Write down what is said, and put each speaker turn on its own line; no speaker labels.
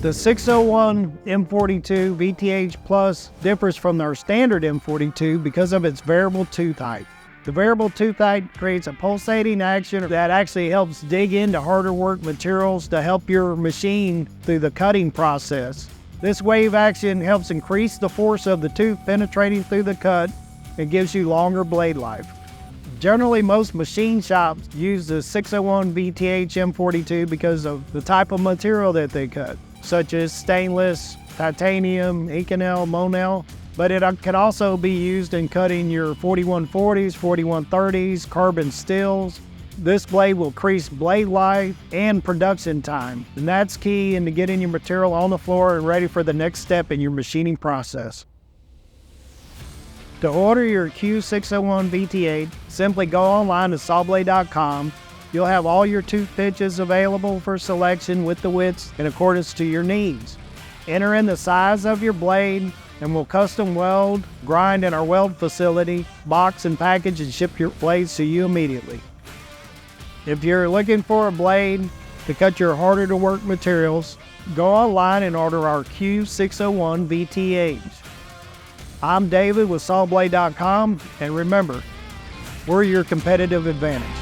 The 601 M42 VTH Plus differs from our standard M42 because of its variable tooth height. The variable tooth height creates a pulsating action that actually helps dig into harder work materials to help your machine through the cutting process. This wave action helps increase the force of the tooth penetrating through the cut and gives you longer blade life. Generally, most machine shops use the 601 VTH M42 because of the type of material that they cut, such as stainless, titanium, Inconel, Monel, but it can also be used in cutting your 4140s, 4130s, carbon steels. This blade will increase blade life and production time, and that's key into getting your material on the floor and ready for the next step in your machining process. To order your Q601 VTH, simply go online to Sawblade.com. You'll have all your tooth pitches available for selection with the widths in accordance to your needs. Enter in the size of your blade and we'll custom weld, grind in our weld facility, box and package and ship your blades to you immediately. If you're looking for a blade to cut your harder to work materials, go online and order our Q601 VTH. I'm David with Sawblade.com, and remember, we're your competitive advantage.